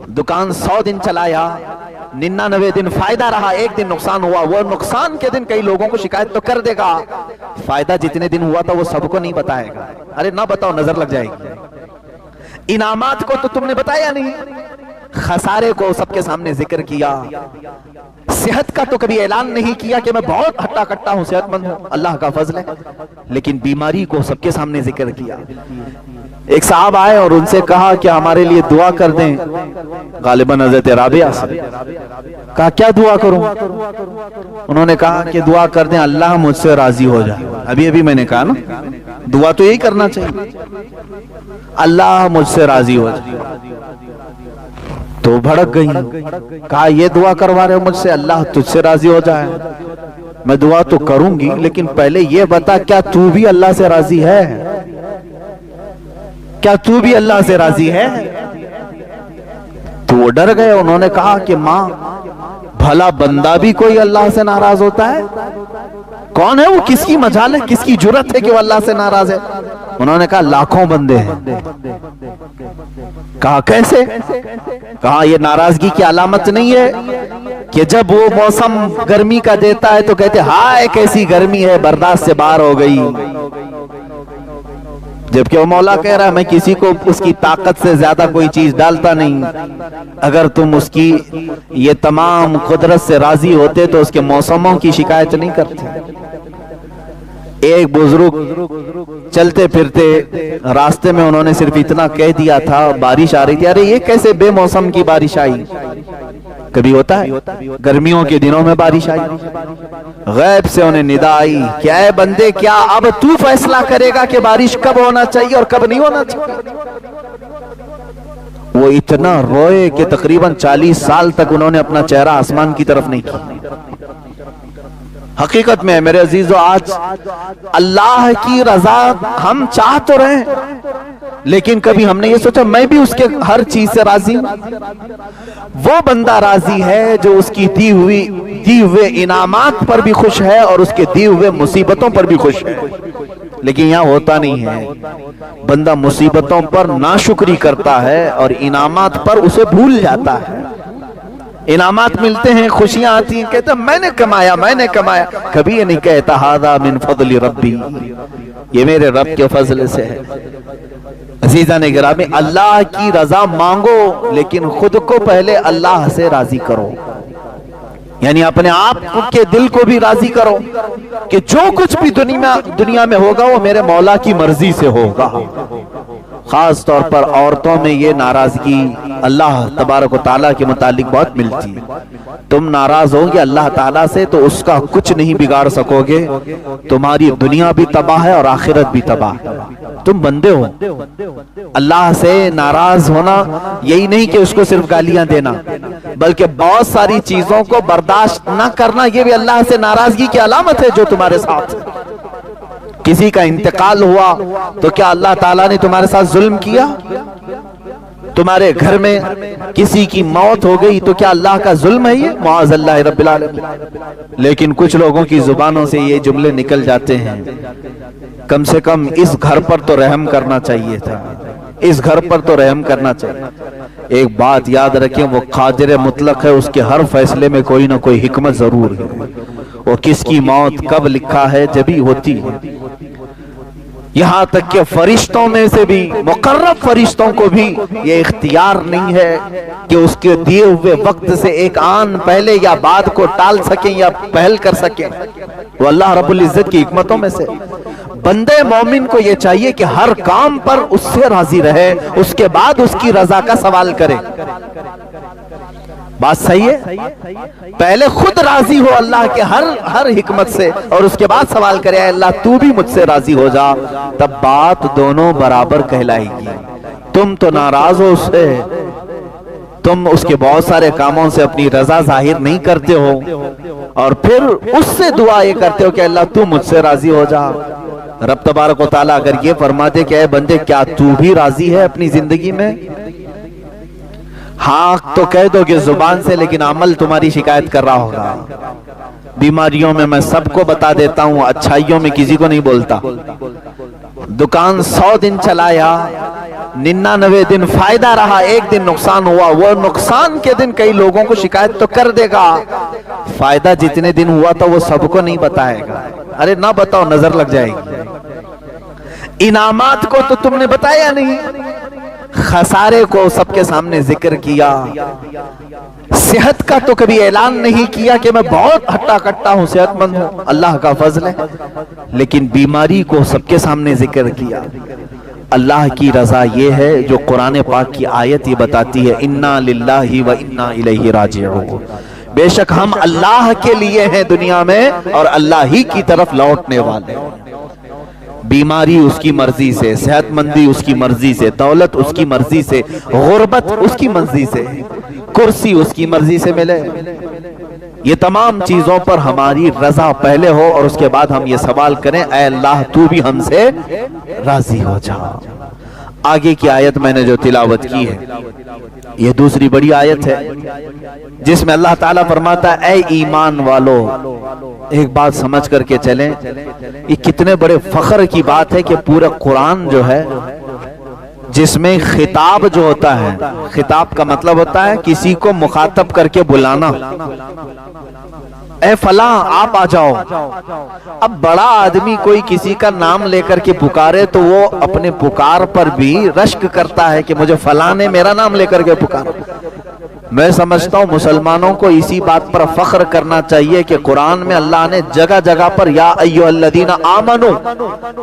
दुकान 100 दिन चलाया, 99 दिन फायदा रहा, एक दिन नुकसान हुआ। वो नुकसान के दिन कई लोगों को शिकायत तो कर देगा, फायदा जितने दिन हुआ था वो सबको नहीं बताएगा। अरे ना बताओ, नजर लग जाएगी। इनामात को तो तुमने बताया नहीं, खसारे को सबके सामने जिक्र किया। सेहत का तो कभी ऐलान नहीं किया कि मैं बहुत हट्टा कट्टा हूं, सेहतमंद हूं, अल्लाह का फजल है। लेकिन बीमारी को सबके सामने जिक्र किया। एक साहब आए और उनसे कहा कि हमारे लिए दुआ कर दें, गालिबन हज़रत राबिया से। कहा क्या दुआ करूं? उन्होंने कहा कि दुआ कर दें अल्लाह मुझसे राजी हो जाए। अभी अभी मैंने कहा ना, दुआ तो यही करना चाहिए, अल्लाह मुझसे राजी हो जाए। तो भड़क गई, कहा ये दुआ करवा रहे हो मुझसे, अल्लाह तुझसे राजी हो जाए? मैं दुआ तो करूंगी, लेकिन पहले ये बता क्या तू भी अल्लाह से राजी है? क्या तू भी अल्लाह से राजी है? तो वो डर गए। उन्होंने कहा कि माँ, भला बंदा भी कोई अल्लाह से नाराज होता है? कौन है वो? किसकी मजाल है, किसकी जुर्रत है कि वो अल्लाह से नाराज है? उन्होंने कहा लाखों बंदे हैं। कहा कैसे? कहा ये नाराजगी की अलामत नहीं है कि जब वो मौसम गर्मी का देता है तो कहते हाय कैसी गर्मी है, बर्दाश्त से बाहर हो गई। जबकि वो मौला कह रहा है मैं किसी को उसकी ताकत से ज्यादा कोई चीज डालता नहीं। अगर तुम उसकी ये तमाम कुदरत से राजी होते तो उसके मौसमों की शिकायत नहीं करते। एक बुजुर्ग चलते फिरते रास्ते में उन्होंने सिर्फ इतना कह दिया था, बारिश आ रही थी, अरे ये कैसे बेमौसम की बारिश आई? कभी होता है गर्मियों के दिनों में बारिश आई। गैब से उन्हें निदा आई, क्या है बंदे, क्या अब तू फैसला करेगा कि बारिश कब होना चाहिए और कब नहीं होना चाहिए? वो इतना रोए कि तकरीबन 40 साल तक उन्होंने अपना चेहरा आसमान की तरफ नहीं किया। हकीकत में मेरे अजीजों, आज अल्लाह की रजा हम चाह तो रहे, लेकिन कभी हमने ये सोचा मैं भी उसके हर चीज से राजी हूं? वो बंदा राजी है जो उसकी दी हुए इनामात पर भी खुश है और उसके दिए हुए मुसीबतों पर भी खुश है। लेकिन यहाँ होता नहीं है, बंदा मुसीबतों पर नाशुक्री करता है और इनामात पर उसे भूल जाता है। इनामात मिलते हैं, खुशियां आती हैं, कहता मैंने कमाया, मैंने कमाया। कभी ये नहीं कहता हादा मिन फज़ली रब्बी, ये मेरे रब के फजल से है। अजीजा ने गिरामी, अल्लाह की रजा मांगो, लेकिन खुद को पहले अल्लाह से राजी करो। यानी अपने आप के दिल को भी राजी करो कि जो कुछ भी दुनिया में होगा वो मेरे मौला की मर्जी से होगा। खास तौर पर औरतों में ये नाराजगी अल्लाह तबारक व तआला के मुतालिक बहुत मिलती है। तुम नाराज होगे अल्लाह ताला से तो उसका कुछ नहीं बिगाड़ सकोगे, तुम्हारी दुनिया भी तबाह है और आखिरत भी तबाह है। तुम बंदे हो, अल्लाह से नाराज होना यही नहीं कि उसको सिर्फ गालियां देना, बल्कि बहुत सारी चीजों को बर्दाश्त न करना, ये भी अल्लाह से नाराजगी की अलामत है। जो तुम्हारे साथ किसी का इंतकाल हुआ तो क्या अल्लाह ताला ने तुम्हारे साथ जुल्म किया? तुम्हारे घर में किसी की मौत हो गई तो क्या अल्लाह का जुल्म है ये? मुआज़ल्लाह रब्बिल आलमीन। लेकिन कुछ लोगों की जुबानों से ये जुमले निकल जाते हैं, कम से कम इस घर पर तो रहम करना चाहिए था, इस घर पर तो रहम करना चाहिए। एक बात याद रखें, वो कादिर मुतलक है, उसके हर फैसले में कोई ना कोई हिकमत जरूर है। वो किसकी मौत कब लिखा है जब ही होती है। यहां तक कि फरिश्तों में से भी मुकर्रब फरिश्तों को भी ये इख्तियार नहीं है कि उसके दिए हुए वक्त से एक आन पहले या बाद को टाल सकें या पहल कर सकें। वो अल्लाह रब्बुल इज्जत की हिकमतों में से। बंदे मोमिन को ये चाहिए कि हर काम पर उससे राजी रहे, उसके बाद उसकी रजा का सवाल करे। बात सही है? पहले खुद राजी हो अल्लाह के हर हिकमत से और उसके बाद सवाल करे अल्लाह तू भी मुझसे राजी हो जा, तब बात दोनों बराबर कहलाएगी। तुम तो नाराज हो उससे, तुम उसके बहुत सारे कामों से अपनी रजा जाहिर नहीं करते हो और फिर उससे दुआ ये करते हो कि अल्लाह तू मुझसे राजी हो जा। रब तबारक व तआला अगर ये फरमा दे कि ऐ बंदे क्या तू भी राजी है अपनी जिंदगी में? हाँ तो कह दोगे जुबान से, लेकिन अमल तुम्हारी शिकायत कर रहा होगा। बीमारियों में मैं सबको बता देता हूं, अच्छाइयों में किसी को नहीं बोलता। दुकान 100 दिन चलाया, 99 दिन फायदा रहा, एक दिन नुकसान हुआ, वो नुकसान के दिन कई लोगों को शिकायत तो कर देगा, फायदा जितने दिन हुआ था वो सबको नहीं बताएगा। अरे ना बताओ, नजर लग जाएगी। इनामात को तो तुमने बताया नहीं, खसारे को सबके सामने जिक्र किया। सेहत का तो कभी ऐलान नहीं किया कि मैं बहुत हट्टा कट्टा हूं, सेहतमंद हूं, अल्लाह का फजल है। लेकिन बीमारी को सबके सामने जिक्र किया। अल्लाह की रजा ये है जो कुरान पाक की आयत ये बताती है, इन्ना लिल्लाहि व इन्ना इलैहि राजिऊन। बेशक हम अल्लाह के लिए हैं दुनिया में और अल्लाह ही की तरफ लौटने वाले। बीमारी उसकी मर्जी से, सेहतमंदी उसकी मर्जी से, दौलत उसकी मर्जी से, गुर्बत उसकी मर्जी से, कुर्सी उसकी मर्जी से मिले। ये तमाम चीजों पर हमारी रजा पहले हो और उसके बाद हम ये सवाल करें, ऐ अल्लाह तू भी हमसे राजी हो जा। आगे की आयत मैंने जो तिलावत की है ये दूसरी बड़ी आयत है जिसमें अल्लाह ताला फरमाता है, ऐ ईमान वालो, एक बात समझ करके चलें, ये कितने बड़े फख्र की बात है कि पूरा कुरान जो है जिसमें खिताब जो होता है, खिताब का मतलब होता है किसी को मुखातब करके बुलाना, ए फला आप आ जाओ। अब बड़ा आदमी कोई किसी का नाम लेकर के पुकारे तो वो अपने पुकार पर भी रश्क करता है कि मुझे फला ने मेरा नाम लेकर के पुकारा। मैं समझता हूं मुसलमानों को इसी बात पर फख्र करना चाहिए कि कुरान में अल्लाह ने जगह जगह पर या अय्युहल्लज़ीना आमनू,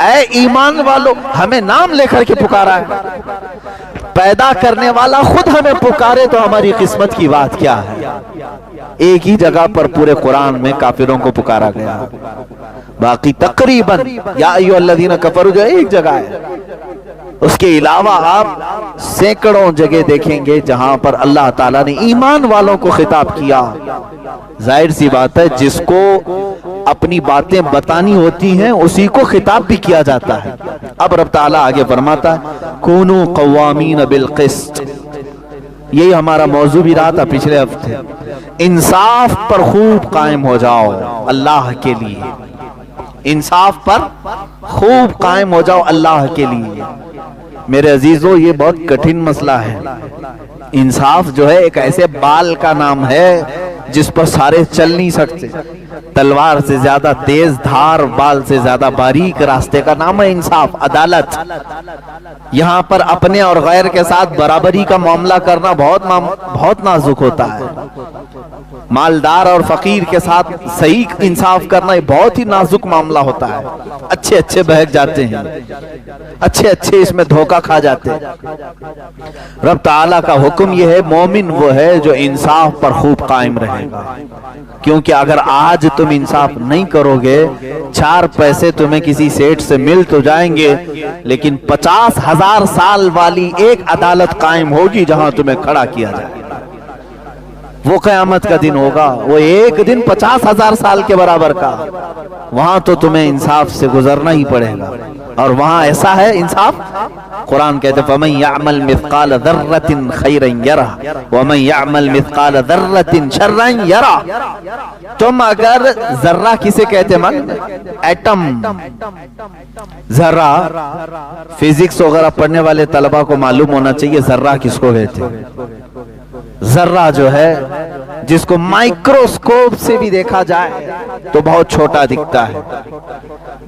ऐ ईमान वालों, हमें नाम लेकर के पुकारा है। पैदा करने वाला खुद हमें पुकारे तो हमारी किस्मत की बात क्या है। एक ही जगह पर पूरे कुरान में काफिरों को पुकारा गया, बाकी तकरीबन या अय्युहल्लज़ीना कफरू जो एक जगह है, उसके अलावा आप सैकड़ों जगह देखेंगे जहां पर अल्लाह ताला ने ईमान वालों को खिताब किया। जाहिर सी बात है जिसको अपनी बातें बतानी होती हैं उसी को खिताब भी किया जाता है। अब रब ताला आगे फरमाता है, कूनू कव्वामीन बिल क़िस्त, यही हमारा मौजू भी रहा था पिछले हफ्ते, इंसाफ पर खूब कायम हो जाओ अल्लाह के लिए, इंसाफ पर खूब कायम हो जाओ अल्लाह के लिए। मेरे अजीजों ये बहुत कठिन मसला है। इंसाफ जो है एक ऐसे बाल का नाम है जिस पर सारे चल नहीं सकते। तलवार से ज्यादा तेज धार, बाल से ज्यादा बारीक रास्ते का नाम है इंसाफ, अदालत। यहाँ पर अपने और गैर के साथ बराबरी का मामला करना बहुत नाजुक होता है। मालदार और फकीर के साथ सही इंसाफ करना बहुत ही नाजुक मामला होता है। अच्छे अच्छे बहक जाते हैं, अच्छे अच्छे इसमें धोखा खा जाते हैं। रब ताला का हुक्म यह है, मोमिन वो है जो इंसाफ पर खूब कायम रहेगा। क्योंकि अगर आज तुम इंसाफ नहीं करोगे, 4 पैसे तुम्हें किसी सेठ से मिल तो जाएंगे, लेकिन 50,000 साल वाली एक अदालत कायम होगी जहां तुम्हें खड़ा किया जाएगा। वो क़यामत का दिन होगा, वो एक दिन 50,000 साल के बराबर का। वहां तो तुम्हें इंसाफ से गुजरना ही पड़ेगा। और वहां ऐसा है इंसाफ, कुरान कहते फमन यअमल मिस्काल ज़र्रतिन खैरन यरा वमन यअमल मिस्काल ज़र्रतिन शर्रन यरा। तुम अगर जर्रा किसे कहते मन, एटम, जर्रा, फिजिक्स वगैरह पढ़ने वाले तलबा को मालूम होना चाहिए जर्रा किसको कहते हैं। जर्रा जो है जिसको माइक्रोस्कोप से भी देखा जाए तो बहुत छोटा दिखता है,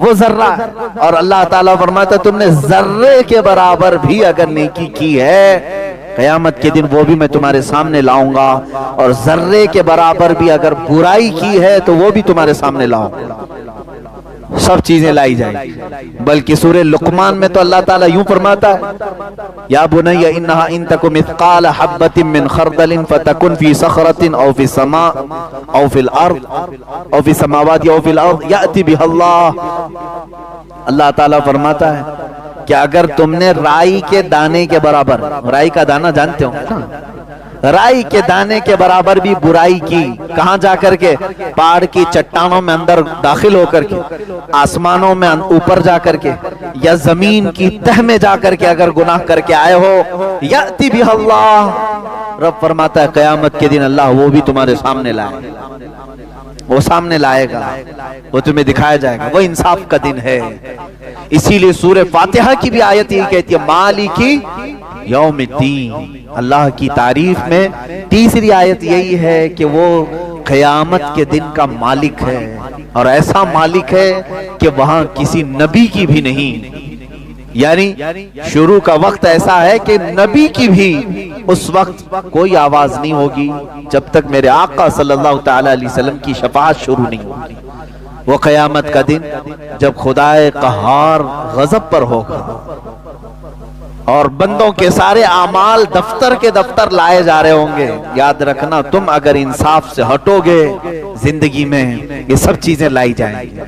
वो जर्रा है। और अल्लाह ताला फरमाता तुमने जर्रे के बराबर भी अगर नेकी की है, क़यामत के दिन वो भी मैं तुम्हारे सामने लाऊंगा। और जर्रे के बराबर भी अगर बुराई की है तो वो भी तुम्हारे सामने लाऊंगा। सब चीजें लाई जाएंगी। बल्कि सूरह लुक़मान में तो अल्लाह ताला यूं फरमाता है, या बुनय्या इन्नहा इन तकु मिस्काल हब्बतिन मिन खरदलिन फतकुन फी सखरतिन औ फी समा औ फिल अर्द औ फी समावाति औ फिल अर्द याति बिहल्लाह। अल्लाह ताला फरमाता है कि अगर तुमने राई के दाने के बराबर, राई का दाना जानते हो ना, राई के दाने के बराबर भी बुराई की, कहां जाकर के, पहाड़ की चट्टानों में अंदर दाखिल होकर के, आसमानों में ऊपर जाकर के, या जमीन की तह में जाकर के अगर गुनाह करके आए हो, याति बिहल्लाह, रब फरमाता है क़यामत के दिन अल्लाह वो भी तुम्हारे सामने लाए, वो सामने लाएगा, वो तुम्हें दिखाया जाएगा। वो इंसाफ का दिन है। اسی لیے سورہ فاتحہ کی بھی آیت یہ کہتی ہے مالکی یوم الدین، اللہ کی تعریف میں تیسری آیت یہی ہے کہ وہ قیامت کے دن کا مالک ہے، اور ایسا مالک ہے کہ وہاں کسی نبی کی بھی نہیں، یعنی شروع کا وقت ایسا ہے کہ نبی کی بھی اس وقت کوئی آواز نہیں ہوگی جب تک میرے آقا صلی اللہ تعالی علیہ وسلم کی شفاعت شروع نہیں ہوگی۔ وہ قیامت کا دن جب خدائے قہار غضب پر ہوگا اور بندوں کے سارے اعمال دفتر کے دفتر لائے جا رہے ہوں گے، یاد رکھنا تم اگر انصاف سے ہٹو گے زندگی میں یہ سب چیزیں لائی جائیں گی۔